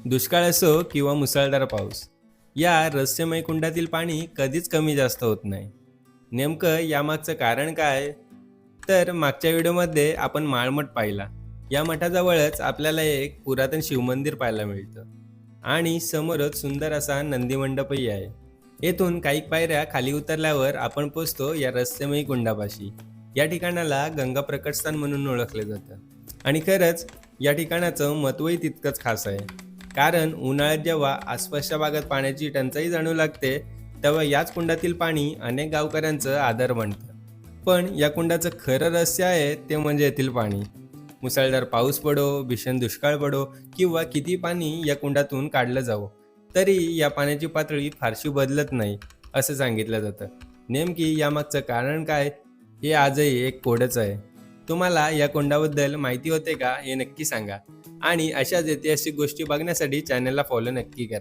दुष्काळ असो किंवा मुसळधार पाऊस, या रहस्यमय कुंडातील पाणी कधीच कमी जास्त होत नाही. नेमकं यामागचं कारण काय? तर मागच्या व्हिडिओमध्ये आपण माळमठ पाहिला. या मठाजवळच आपल्याला एक पुरातन शिवमंदिर पाहायला मिळतं आणि समोरच सुंदर असा नंदी मंडपही आहे. येथून काही पायऱ्या खाली उतरल्यावर आपण पोचतो या रहस्यमयी कुंडापाशी. या ठिकाणाला गंगा प्रकटस्थान म्हणून ओळखले जातं आणि खरंच या ठिकाणाचं महत्त्वही तितकंच खास आहे. कारण उन्हाळ्यात जेव्हा आसपासच्या भागात पाण्याची टंचाई जाणवू लागते, तेव्हा याच कुंडातील पाणी अनेक गावकऱ्यांचं आधार बनतं. पण या कुंडाचं खरं रहस्य आहे ते म्हणजे येथील पाणी. मुसळधार पाऊस पडो, भीषण दुष्काळ पडो किंवा किती पाणी या कुंडातून काढलं जावं, तरी या पाण्याची पातळी फारशी बदलत नाही, असं सांगितलं जातं. नेमकी यामागचं कारण काय, हे आजही एक कोडच आहे. तुम्हाला या कुंडाबद्दल माहिती होते का? हे नक्की सांगा. आणि अशाच ऐतिहासिक गोष्टी बघण्यासाठी चॅनलला फॉलो नक्की करा.